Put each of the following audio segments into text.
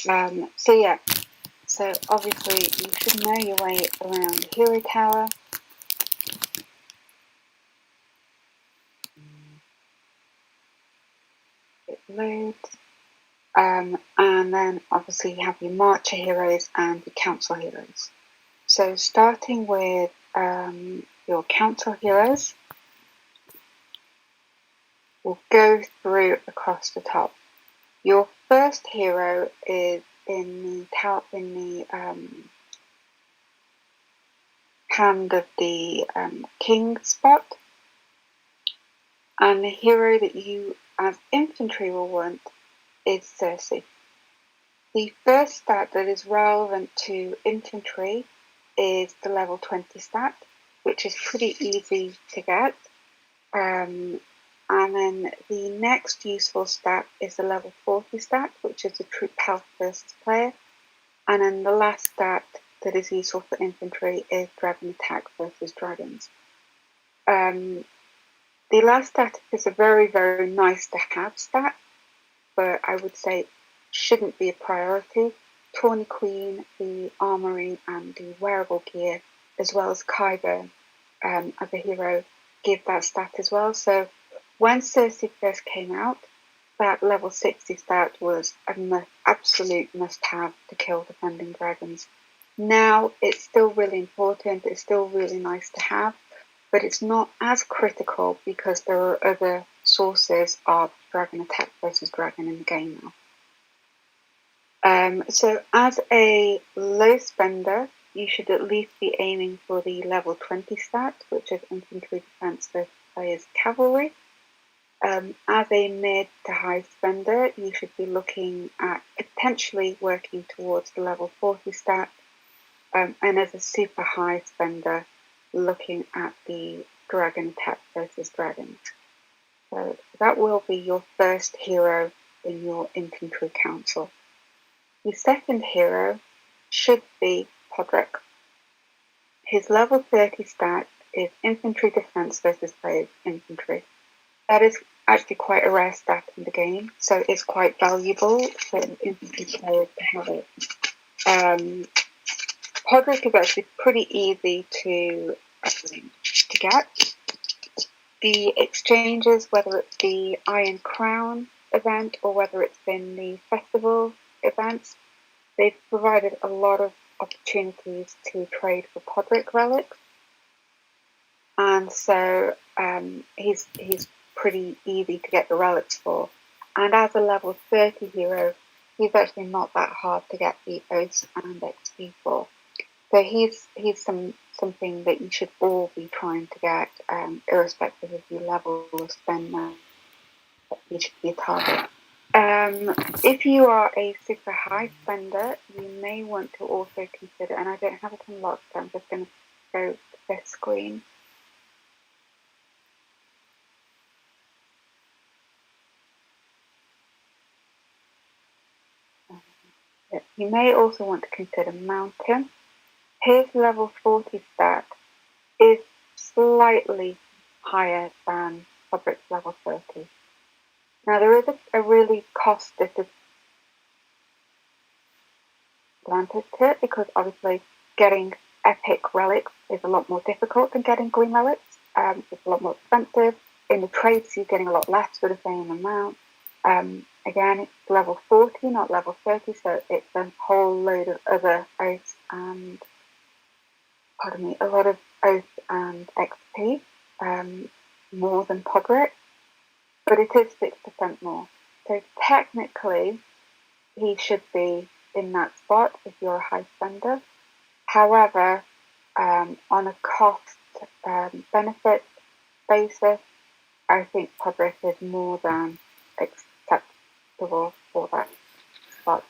So yeah, so obviously you should know your way around the hero tower. It loads. And then obviously you have your Marcher heroes and your Council heroes. So starting with your Council heroes, we'll go through across the top. Your first hero is in the hand of the king spot, and the hero that you as infantry will want is Cersei. The first stat that is relevant to infantry is the level 20 stat, which is pretty easy to get. And then the next useful stat is the level 40 stat, which is the troop health versus player. And then the last stat that is useful for infantry is dragon attack versus dragons. The last stat is a very, very nice to have stat, but I would say shouldn't be a priority. Tawny Queen, the armory and the wearable gear, as well as Kyber as a hero, give that stat as well. So when Cersei first came out, that level 60 stat was an absolute must-have to kill defending dragons. Now it's still really important, it's still really nice to have, but it's not as critical because there are other sources of dragon attack versus dragon in the game now. So as a low spender, you should at least be aiming for the level 20 stat, which is infantry defense versus players cavalry. As a mid to high spender, you should be looking at potentially working towards the level 40 stat, and as a super high spender, looking at the dragon attack versus dragons. So that will be your first hero in your infantry council. The second hero should be Podrick. His level 30 stat is infantry defense versus players infantry. That is actually quite a rare stat in the game, so it's quite valuable for infantry players to have it. Podrick is actually pretty easy to get. The exchanges, whether it's the Iron Crown event or whether it's been the festival events, they've provided a lot of opportunities to trade for Podrick relics, and so he's pretty easy to get the relics for. And as a level 30 hero, he's actually not that hard to get the oaths and XP for. So he's something that you should all be trying to get, irrespective of your level of spend now. He should be a target. If you are a super high spender, you may want to also consider, and I don't have it unlocked, so I'm just going to go to this screen. You may also want to consider Mountain. His level 40 stat is slightly higher than Podrick's level 30. Now there is a really cost disadvantage to it, because obviously getting epic relics is a lot more difficult than getting green relics. It's a lot more expensive. In the trades you're getting a lot less for the same amount. Again, it's level 40, not level 30, so it's a whole load of other oaths and a lot of oath and XP, more than Podrick, but it is 6% more. So technically, he should be in that spot if you're a high spender. However, on a cost benefit basis, I think Podrick is more than acceptable for that spot.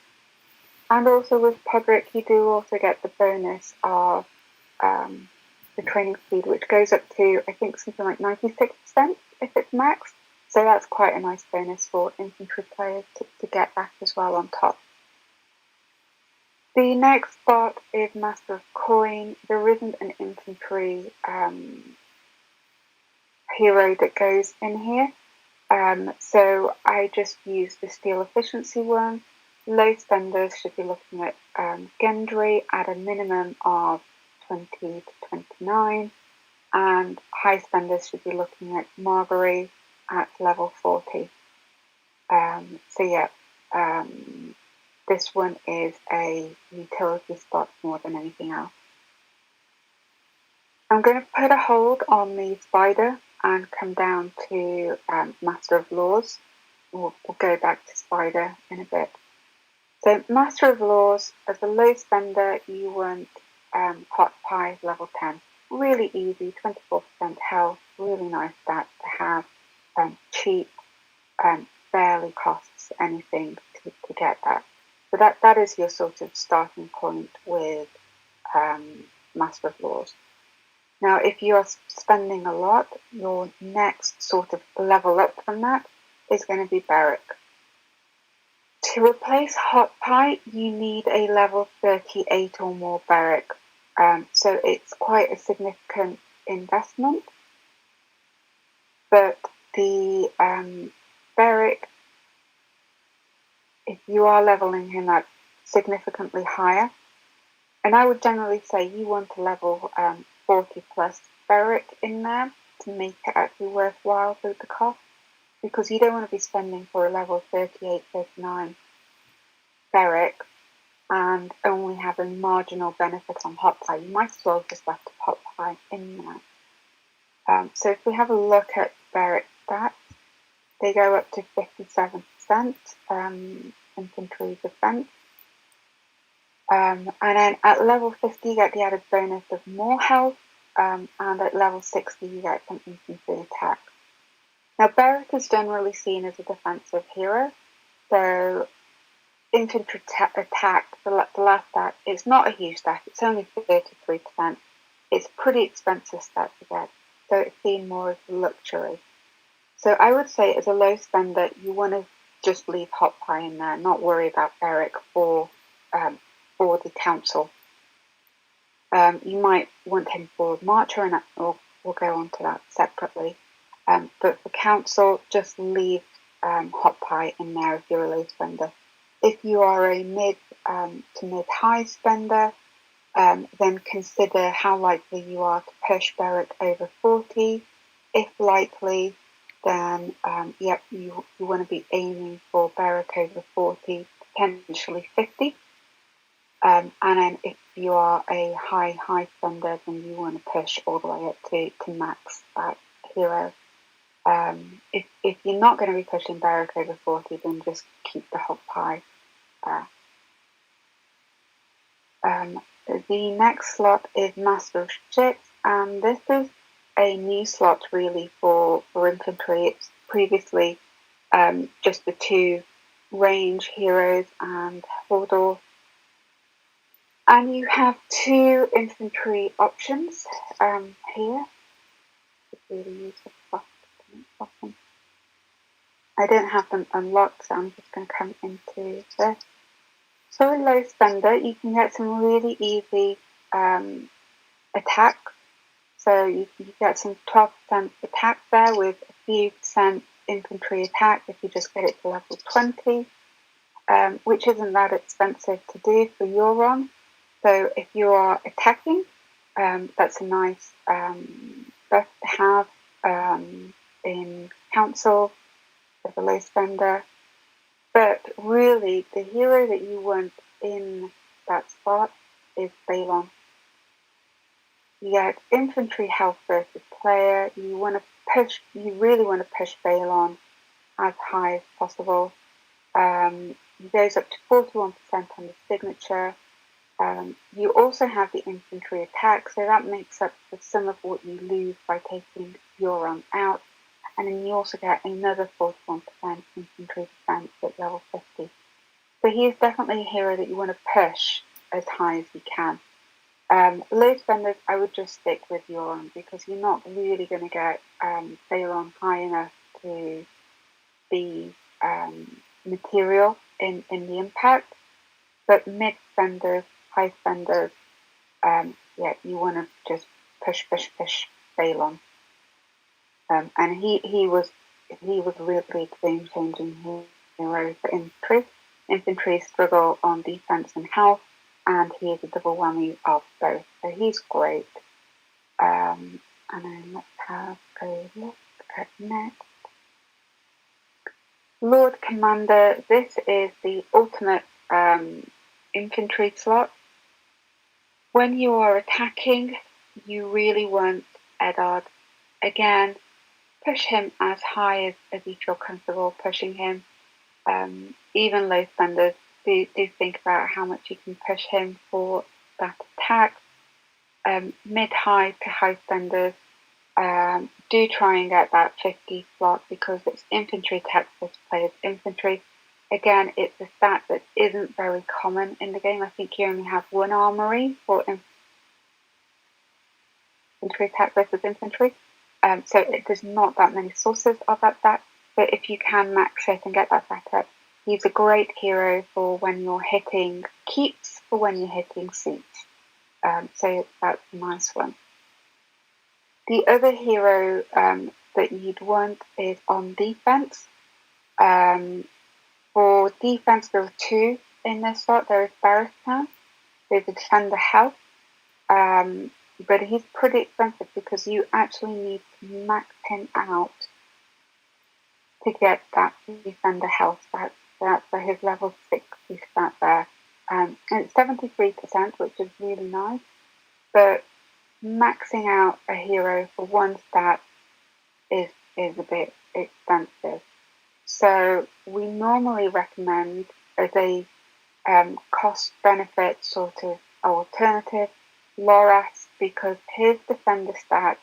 And also with Podrick, you do also get the bonus of the training speed, which goes up to, I think, something like 96% if it's maxed. So that's quite a nice bonus for infantry players to get that as well on top. The next spot is Master of Coin. There isn't an infantry hero that goes in here. So I just use the steel efficiency one. Low spenders should be looking at Gendry at a minimum of 20 to 29, and high spenders should be looking at Margery at level 40. This one is a utility spot more than anything else. I'm going to put a hold on the spider and come down to Master of Laws. We'll go back to spider in a bit. So Master of Laws, as a low spender, you want Hot Pie level 10. Really easy, 24% health, really nice stat to have, cheap, barely costs anything to get that. So that is your sort of starting point with Master of Laws. Now, if you are spending a lot, your next sort of level up from that is going to be Barrack. To replace Hot Pie, you need a level 38 or more Barrack. So it's quite a significant investment. But the Barrack, if you are leveling him up significantly higher, and I would generally say you want a level 40 plus Barrack in there to make it actually worthwhile for the cost, because you don't want to be spending for a level 38, 39 Barrack and only have a marginal benefit on Hot Pie. You might as well just left Hot Pie in there. So if we have a look at Barrack stats, they go up to 57% infantry defense. And then at level 50 you get the added bonus of more health, and at level 60 you get some infantry attack. Now Barrack is generally seen as a defensive hero, so infantry attack, the last stat, it's not a huge stat, it's only 33%. It's pretty expensive stat to get, so it's seen more as a luxury. So I would say as a low spender, you want to just leave Hot Pie in there, not worry about Barrack for the council. You might want him for Marcher, and we'll go on to that separately. But for council, just leave Hot Pie in there if you're a low spender. If you are a mid to mid-high spender, then consider how likely you are to push Barrack over 40. If likely, then you want to be aiming for Barrack over 40, potentially 50. And then if you are a high spender, then you want to push all the way up to max that hero. If you're not going to be pushing Barrack over 40, then just keep the Hot Pie. The next slot is Master of Ships, and this is a new slot really for infantry. It's previously just the two range heroes and Hodor. And you have two infantry options here. It's really useful button. I don't have them unlocked, so I'm just going to come into this. So a low spender, you can get some really easy attack. So you get some 12% attack there with a few percent infantry attack if you just get it to level 20, which isn't that expensive to do for Euron. So if you are attacking, that's a nice buff to have in council as a low spender. But really, the hero that you want in that spot is Balon. You get infantry health versus player. You really want to push Balon as high as possible. He goes up to 41% on the signature. You also have the infantry attack, so that makes up for some of what you lose by taking Euron out. And then you also get another 41% infantry defense at level 50. So he is definitely a hero that you want to push as high as you can. Low spenders, I would just stick with Euron because you're not really going to get Balon high enough to be material in the impact. But mid spenders, high spenders, you want to just push Balon. And he was really game changing hero for infantry. infantry struggle on defense and health, and he is a double whammy of both. So he's great. And then let's have a look at next. Lord Commander, this is the ultimate infantry slot. When you are attacking, you really want Eddard. Again, push him as high as you feel comfortable pushing him. Even low spenders, do think about how much you can push him for that attack. Mid-high to high spenders, do try and get that 50 slot because it's infantry attack versus players infantry. Again, it's a stat that isn't very common in the game. I think you only have one armory for infantry attack versus infantry. So there's not that many sources of that stat. But if you can max it and get that stat up, he's a great hero for when you're hitting keeps, for when you're hitting seats. So that's a nice one. The other hero that you'd want is on defense. For defense, there are two in this slot. There is Barristan, who's a defender health, but he's pretty expensive because you actually need to max him out to get that defender health stat. So that's for his level 60 stat there. And it's 73%, which is really nice, but maxing out a hero for one stat is a bit expensive. So we normally recommend as a cost-benefit sort of alternative Loras, because his defender stat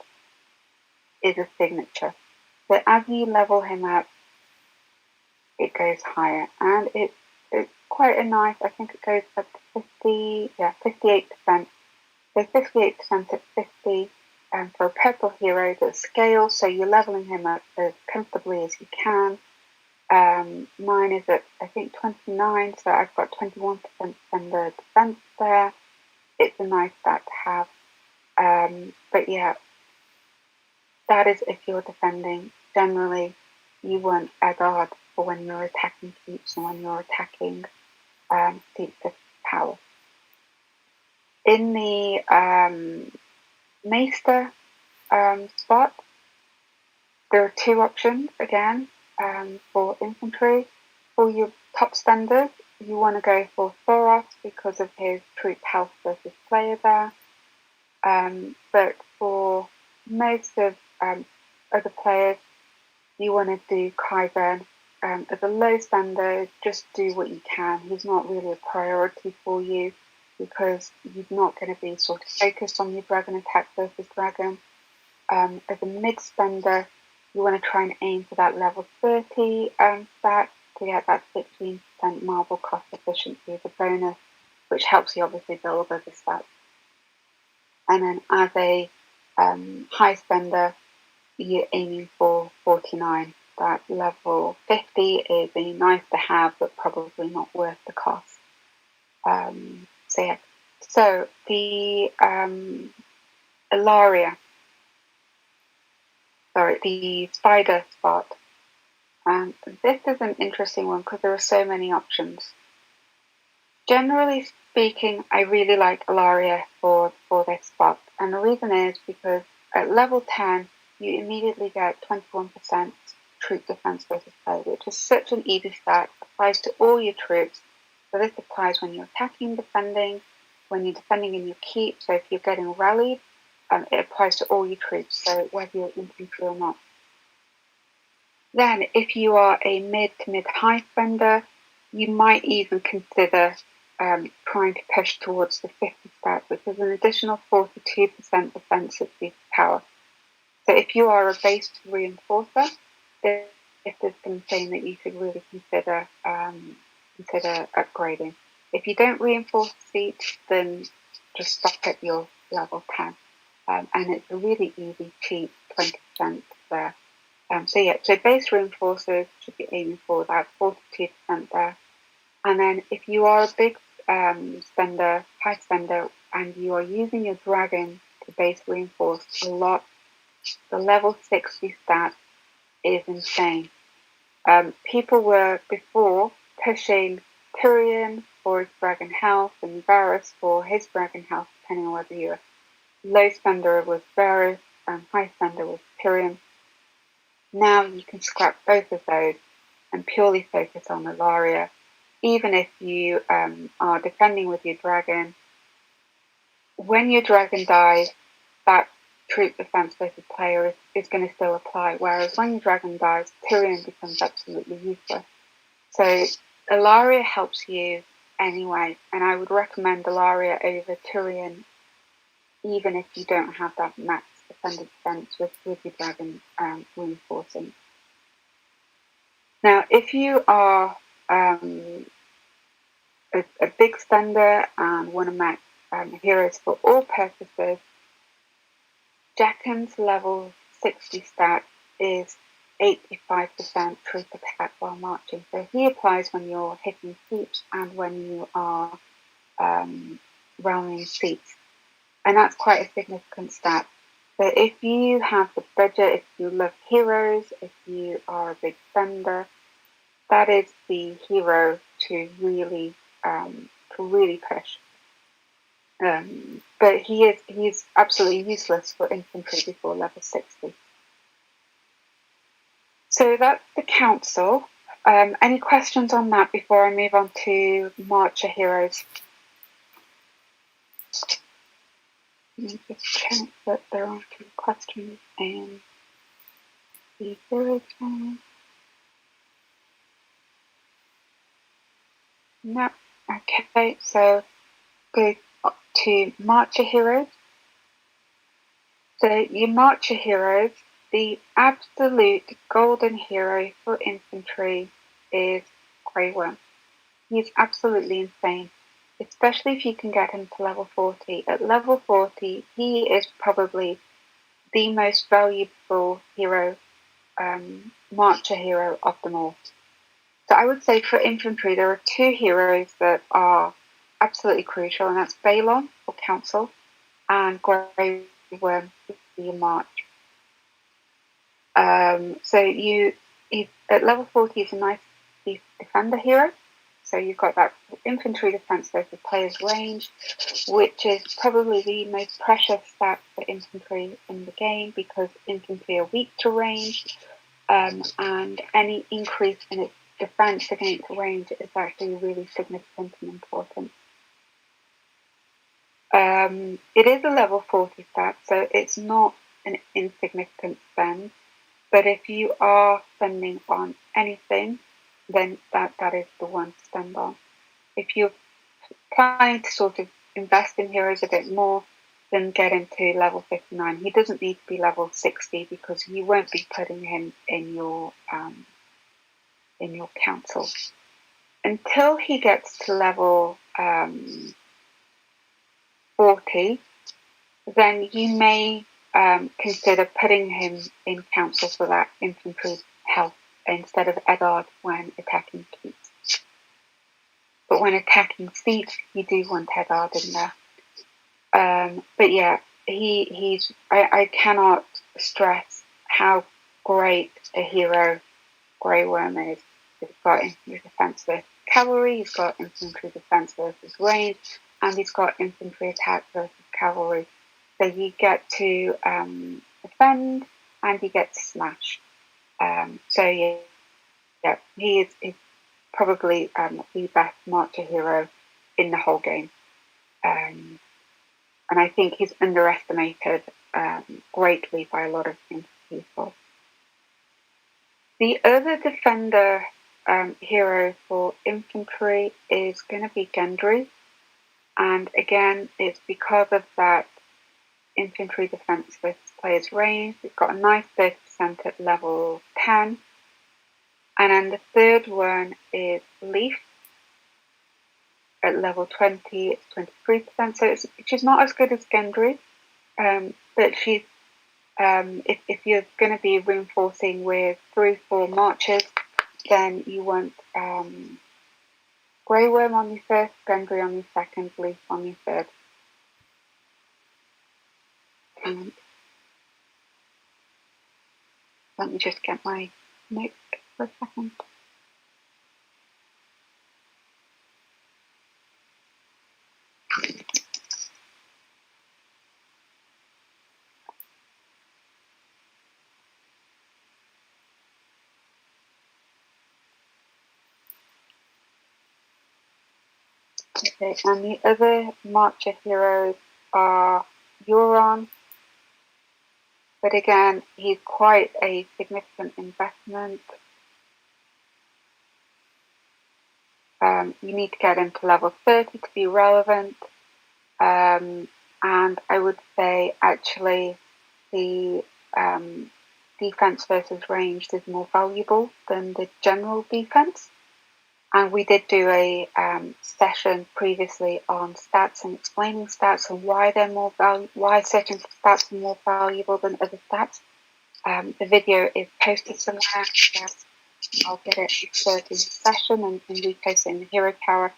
is a signature. So as you level him up, it goes higher, and it's quite a nice. I think it goes up to 58%. So 58% at 50 for a purple hero that scales, so you're leveling him up as comfortably as you can. Mine is at, I think, 29, so I've got 21% defender defense there. It's a nice stat to have. But yeah, that is if you're defending. Generally, you want Eddard for when you're attacking keeps and when you're attacking seats of power. In the Maester spot, there are two options again for infantry. For your top spenders, you want to go for Thoros because of his troop health versus player there. But for most of other players, you want to do Kyburn. As a low spender, just do what you can. He's not really a priority for you because you're not going to be sort of focused on your dragon attack versus dragon. As a mid spender, you want to try and aim for that level 30 stat to get that 16% marble cost efficiency as a bonus, which helps you obviously build other stats. And then as a high spender, you're aiming for 49. That level 50 is a nice to have, but probably not worth the cost. So the Ilaria, the spider spot. This is an interesting one because there are so many options. Generally speaking, I really like Ilaria for this spot, and the reason is because at level 10, you immediately get 21% troop defense versus player, which is such an easy stat. Applies to all your troops. So this applies when you're attacking, defending, when you're defending in your keep. So if you're getting rallied, it applies to all your troops, so whether you're infantry or not. Then, if you are a mid to mid-high spender, you might even consider trying to push towards the 50 stat, which is an additional 42% defensive power. So if you are a base reinforcer, this is something that you should really consider upgrading. If you don't reinforce seats, then just stop at your level 10. And it's a really easy, cheap 20% there. So base reinforcers should be aiming for that 42% there. And then if you are a big spender, high spender, and you are using your dragon to base reinforce a lot, the level 60 stat is insane. People were before pushing Tyrion for his dragon health, and Varys for his dragon health, depending on whether you're low spender was Varys and high spender was Tyrion. Now you can scrap both of those and purely focus on Ilaria. Even if you are defending with your dragon, when your dragon dies, that troop defense versus player is going to still apply. Whereas when your dragon dies, Tyrion becomes absolutely useless. So Ilaria helps you anyway, and I would recommend Ilaria over Tyrion, even if you don't have that max defender defense with your dragon reinforcing. Now, if you are a big spender and want to max heroes for all purposes, Jaqen's level 60 stat is 85% troop attack while marching. So he applies when you're hitting feet and when you are rallying feet. And that's quite a significant stat. So if you have the budget, if you love heroes, if you are a big spender, that is the hero to really push. But he's absolutely useless for infantry before level 60. So that's the council. Any questions on that before I move on to Marcher heroes? Let me just check that there aren't any questions in the hero channel. No. Okay, so go to Marcher heroes. So your Marcher heroes, the absolute golden hero for infantry is Grey Worm. He's absolutely insane, especially if you can get him to level 40. At level 40, he is probably the most valuable hero, Marcher hero of them all. So I would say for infantry, there are two heroes that are absolutely crucial, and that's Balon for council and Grey Worm for your march. So at level 40 is a nice defender hero. So you've got that infantry defense versus player's range, which is probably the most precious stat for infantry in the game because infantry are weak to range, and any increase in its defense against range is actually really significant and important. It is a level 40 stat, so it's not an insignificant spend. But if you are spending on anything, then that is the one to spend on. If you're planning to sort of invest in heroes a bit more, then get him to level 59. He doesn't need to be level 60 because you won't be putting him in your council. Until he gets to level 40, then you may consider putting him in council for that infantry health instead of Eddard when attacking feet. But when attacking feet, you do want Eddard in there. But yeah, I cannot stress how great a hero Grey Worm is. He's got infantry defense versus cavalry, he's got infantry defense versus range, and he's got infantry attack versus cavalry. So you get to defend and you get to smash. So yeah, he is probably the best Marcher hero in the whole game. And I think he's underestimated greatly by a lot of people. The other defender hero for infantry is going to be Gendry. And again, it's because of that infantry defense versus player's range. We've got a nice 30% at level 10. And then the third one is Leaf. At level 20, it's 23%. So she's not as good as Gendry, but she's if you're going to be reinforcing with 3-4 marches, then you want Grey Worm on your first, Gendry on your second, Leaf on your third. Let me just get my notes for a second. Okay, and the other Marcher heroes are Euron, but again, he's quite a significant investment. You need to get him to level 30 to be relevant. And I would say actually the defense versus ranged is more valuable than the general defense. And we did do a session previously on stats and explaining stats and why they're more why certain stats are more valuable than other stats. The video is posted somewhere. I'll get it inserted in the session and repost it in the Hero Tower.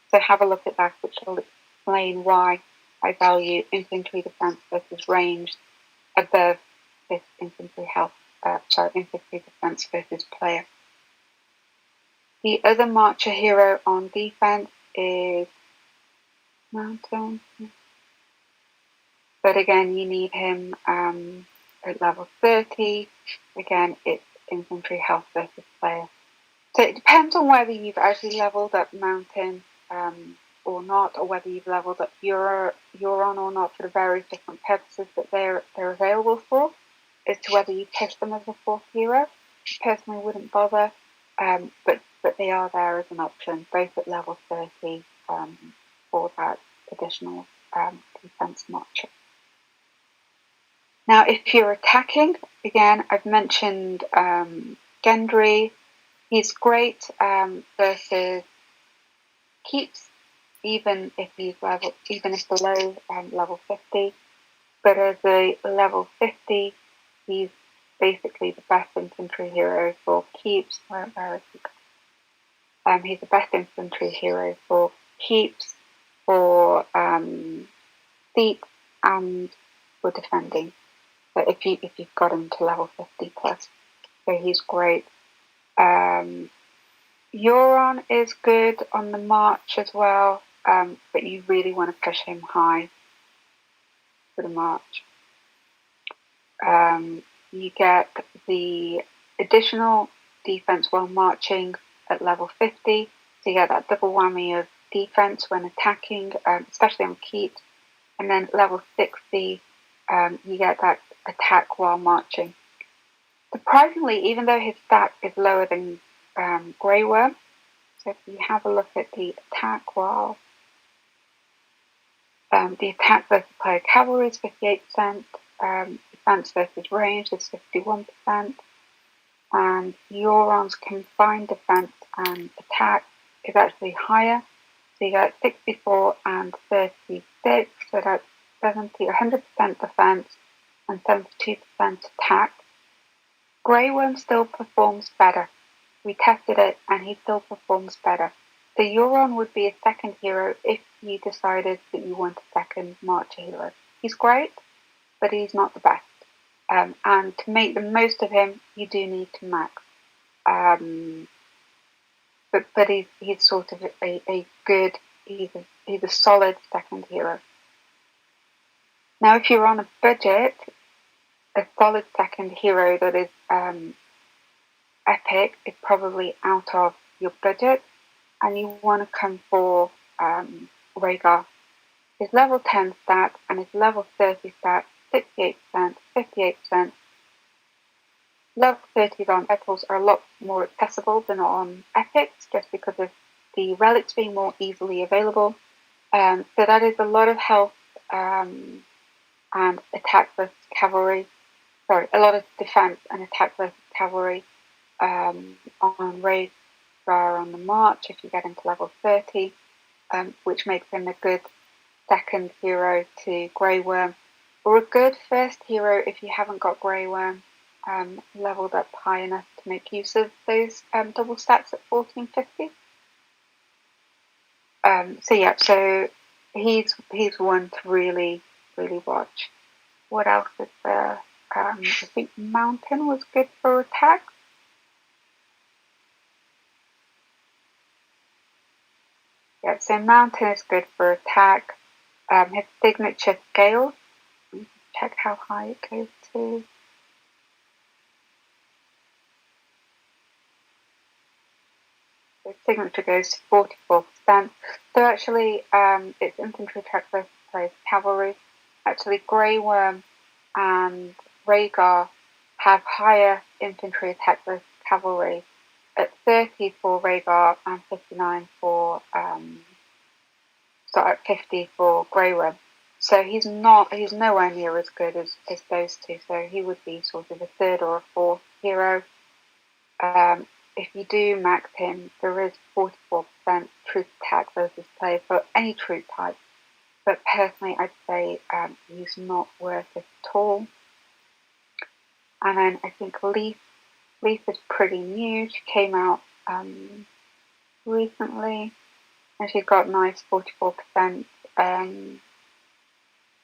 So have a look at that, which will explain why I value infantry defense versus ranged above this infantry defense versus player. The other Marcher hero on defense is Mountain, but again, you need him at level 30. Again, it's infantry health versus player. So it depends on whether you've actually leveled up Mountain or not, or whether you've leveled up Euron or not, for the various different purposes that they're available for, as to whether you push them as a fourth hero. Personally, wouldn't bother, but they are there as an option, both at level 30 for that additional defense marcher. Now, if you're attacking, again, I've mentioned Gendry. He's great versus keeps, even if below level 50. But as a level 50, he's basically the best infantry hero for keeps. Where is he? He's the best infantry hero for keeps, for deep, and for defending. But if you've got him to level 50 plus, so he's great. Euron is good on the march as well, but you really want to push him high for the march. You get the additional defense while marching at level 50, so you get that double whammy of defense when attacking, especially on keep. And then at level 60, you get that attack while marching. Surprisingly, even though his stat is lower than Grey Worm, so if you have a look at the attack while the attack versus player cavalry is 58%, defense versus range is 51%, and Euron's combined defense and attack is actually higher. So you get 64 and 36, so that's 100% defense and 72% attack. Grey Worm still performs better. We tested it and he still performs better. So Euron would be a second hero if you decided that you want a second Marcher hero. He's great, but he's not the best. And to make the most of him, you do need to max. But he's sort of a good, he's a solid second hero. Now, if you're on a budget, a solid second hero that is epic is probably out of your budget, and you want to come for Rhaegar. His level 10 stat and his level 30 stat, 68%, 58%. Level 30s on epicals are a lot more accessible than on epics, just because of the relics being more easily available. So that is a lot of health and attack versus cavalry. Sorry, a lot of defense and attack versus cavalry on Rhaegar on the march if you get into level 30, which makes him a good second hero to Grey Worm, or a good first hero if you haven't got Grey Worm leveled up high enough to make use of those double stats at 1450. So he's one to really watch. What else is there? I think Mountain was good for attack. Yeah, so Mountain is good for attack. His signature scale, check how high it goes to. The signature goes to 44%. So actually, it's infantry attack versus plays cavalry. Actually, Grey Worm and Rhaegar have higher infantry attack versus cavalry at 30 for Rhaegar and 59 for at 50 for Grey Worm. So he's nowhere near as good as those two. So he would be sort of a third or a fourth hero. If you do max him, there is 44% troop attack versus play for any troop type. But personally, I'd say he's not worth it at all. And then I think Leaf is pretty new. She came out recently, and she's got nice 44%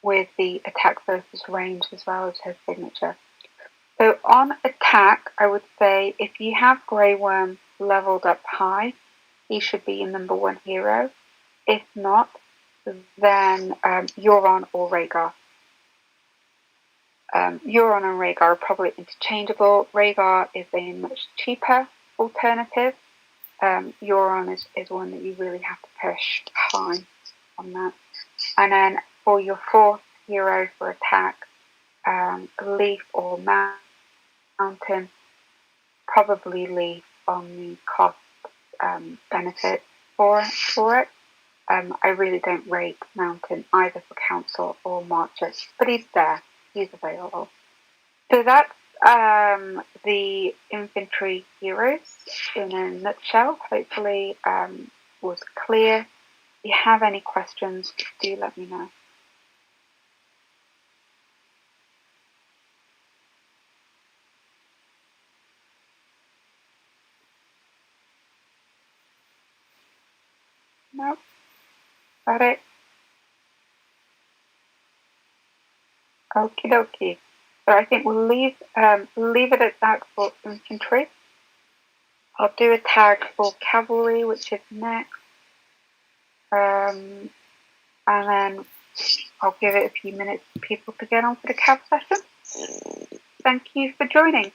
with the attack versus range as well as her signature. So on attack, I would say if you have Grey Worm leveled up high, he should be your number one hero. If not, then Euron or Rhaegar. Euron and Rhaegar are probably interchangeable. Rhaegar is a much cheaper alternative. Euron is one that you really have to push high on that. And then for your fourth hero for attack, Leaf or Mountain, probably Leaf on the cost benefit for it. I really don't rate Mountain either for Council or Marcher, but he's there. He's available. So that's the infantry heroes in a nutshell. Hopefully was clear. If you have any questions, do let me know. No? Got it? Okie dokie. So I think we'll leave it at that for infantry. I'll do a tag for cavalry, which is next. And then I'll give it a few minutes for people to get on for the cav session. Thank you for joining.